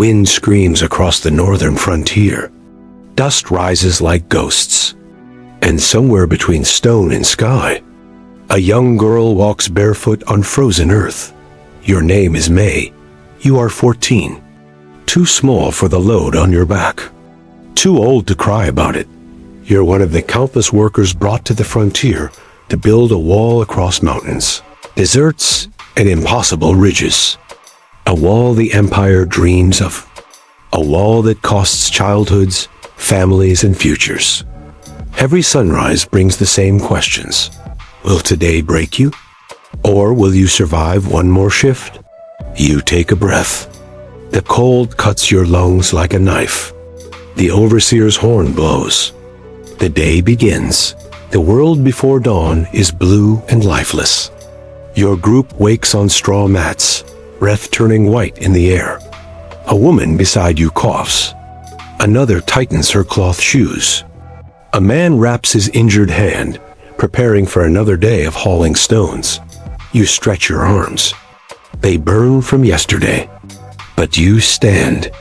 Wind screams across the northern frontier. Dust rises like ghosts. And somewhere between stone and sky, a young girl walks barefoot on frozen earth. Your name is May. You are 14. Too small for the load on your back. Too old to cry about it. You're one of the countless workers brought to the frontier to build a wall across mountains, deserts, and impossible ridges. A wall the empire dreams of. A wall that costs childhoods, families, and futures. Every sunrise brings the same questions. Will today break you? Or will you survive one more shift? You take a breath. The cold cuts your lungs like a knife. The overseer's horn blows. The day begins. The world before dawn is blue and lifeless. Your group wakes on straw mats, breath turning white in the air. A woman beside you coughs. Another tightens her cloth shoes. A man wraps his injured hand, preparing for another day of hauling stones. You stretch your arms. They burn from yesterday. But you stand.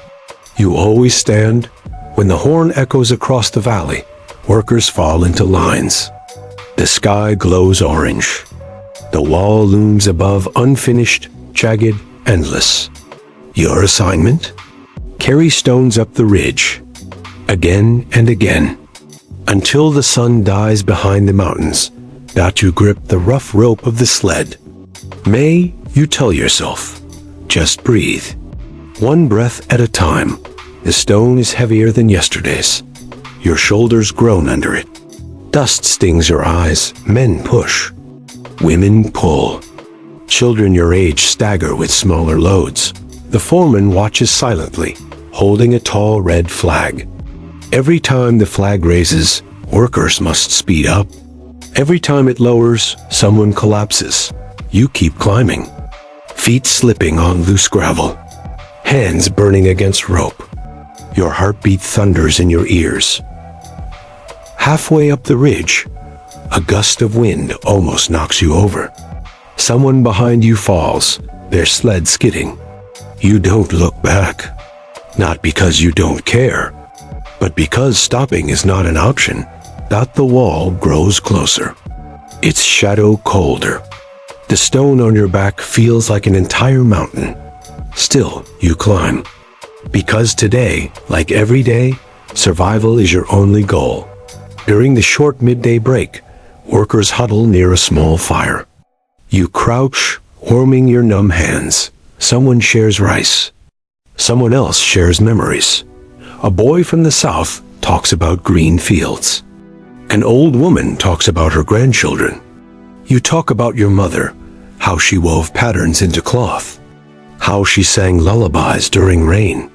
You always stand. When the horn echoes across the valley, workers fall into lines. The sky glows orange. The wall looms above, unfinished, jagged, endless. Your assignment? Carry stones up the ridge, again and again, until the sun dies behind the mountains, that you grip the rough rope of the sled. May, you tell yourself, just breathe. One breath at a time. The stone is heavier than yesterday's. Your shoulders groan under it. Dust stings your eyes. Men push. Women pull. Children your age stagger with smaller loads. The foreman watches silently, holding a tall red flag. Every time the flag raises, workers must speed up. Every time it lowers, someone collapses. You keep climbing. Feet slipping on loose gravel. Hands burning against rope. Your heartbeat thunders in your ears. Halfway up the ridge, a gust of wind almost knocks you over. Someone behind you falls, their sled skidding. You don't look back. Not because you don't care, but because stopping is not an option. That the wall grows closer. Its shadow colder. The stone on your back feels like an entire mountain. Still, you climb. Because today, like every day, survival is your only goal. During the short midday break, workers huddle near a small fire. You crouch, warming your numb hands. Someone shares rice. Someone else shares memories. A boy from the south talks about green fields. An old woman talks about her grandchildren. You talk about your mother, how she wove patterns into cloth, how she sang lullabies during rain,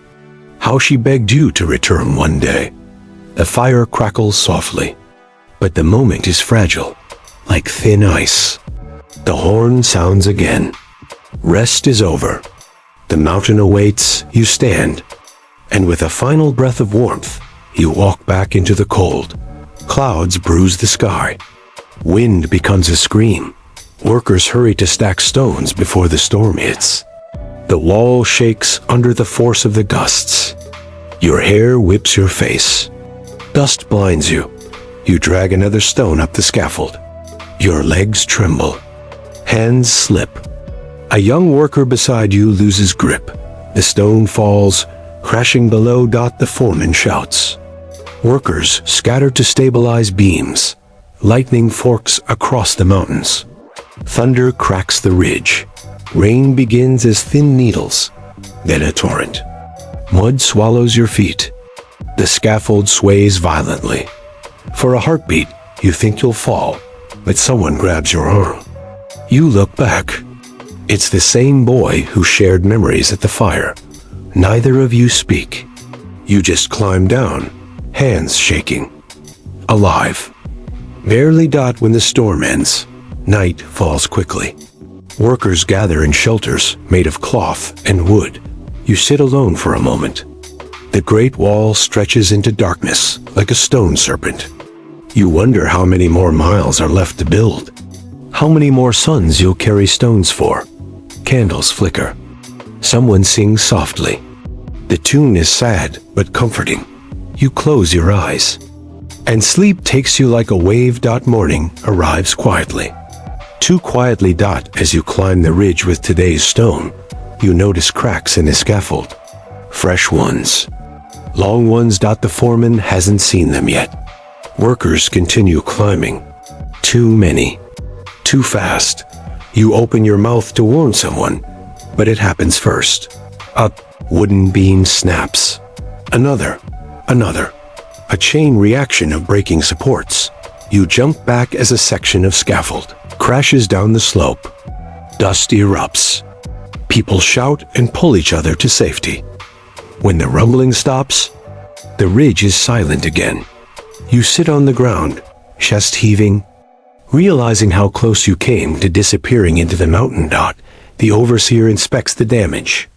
how she begged you to return one day. The fire crackles softly, but the moment is fragile, like thin ice. The horn sounds again. Rest is over. The mountain awaits, you stand, and with a final breath of warmth, you walk back into the cold. Clouds bruise the sky. Wind becomes a scream. Workers hurry to stack stones before the storm hits. The wall shakes under the force of the gusts. Your hair whips your face. Dust blinds you. You drag another stone up the scaffold. Your legs tremble. Hands slip. A young worker beside you loses grip. The stone falls, crashing below. The foreman shouts. Workers scatter to stabilize beams. Lightning forks across the mountains. Thunder cracks the ridge. Rain begins as thin needles, then a torrent. Mud swallows your feet. The scaffold sways violently. For a heartbeat, you think you'll fall, but someone grabs your arm. You look back. It's the same boy who shared memories at the fire. Neither of you speak. You just climb down, hands shaking. Alive. Barely when the storm ends. Night falls quickly. Workers gather in shelters made of cloth and wood. You sit alone for a moment. The great wall stretches into darkness like a stone serpent. You wonder how many more miles are left to build. How many more suns you'll carry stones for. Candles flicker. Someone sings softly. The tune is sad but comforting. You close your eyes, and sleep takes you like a wave. Morning arrives quietly. Too quietly. As you climb the ridge with today's stone, you notice cracks in the scaffold. Fresh ones. Long ones. The foreman hasn't seen them yet. Workers continue climbing. Too many. Too fast. You open your mouth to warn someone, but it happens first. A wooden beam snaps. Another. A chain reaction of breaking supports. You jump back as a section of scaffold crashes down the slope. Dust erupts. People shout and pull each other to safety. When the rumbling stops, the ridge is silent again. You sit on the ground, chest heaving, realizing how close you came to disappearing into the mountain. The overseer inspects the damage.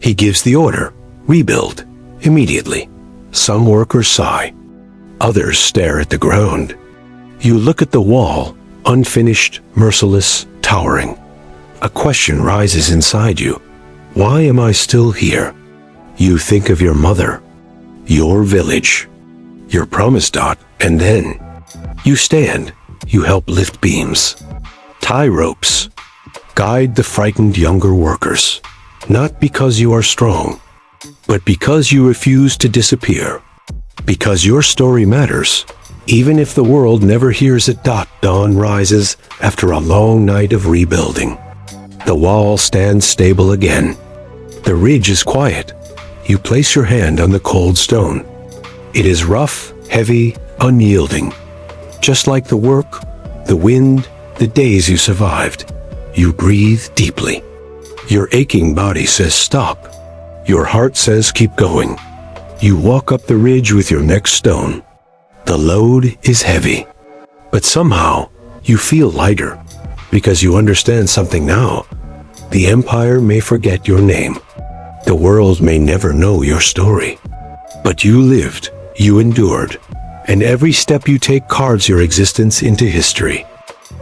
He gives the order, rebuild, immediately. Some workers sigh. Others stare at the ground. You look at the wall, unfinished, merciless, towering. A question rises inside you. Why am I still here? You think of your mother, your village, your promise. And then you stand. You help lift beams, tie ropes, guide the frightened younger workers. Not because you are strong, but because you refuse to disappear. Because your story matters, even if the world never hears it. Dawn rises after a long night of rebuilding. The wall stands stable again. The ridge is quiet. You place your hand on the cold stone. It is rough, heavy, unyielding. Just like the work, the wind, the days you survived. You breathe deeply. Your aching body says stop. Your heart says keep going. You walk up the ridge with your next stone. The load is heavy, but somehow you feel lighter because you understand something now. The empire may forget your name. The world may never know your story, but you lived, you endured, and every step you take carves your existence into history.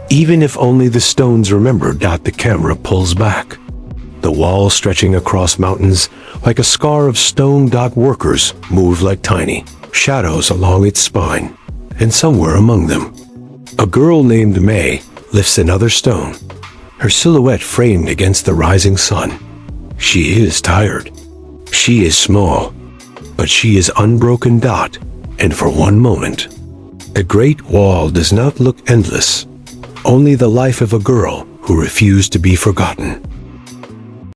Even if only the stones remember. The camera pulls back. The wall stretching across mountains like a scar of stone. Workers move like tiny shadows along its spine, and somewhere among them, a girl named May lifts another stone, her silhouette framed against the rising sun. She is tired. She is small, but she is unbroken. And for one moment, the Great Wall does not look endless, only the life of a girl who refused to be forgotten.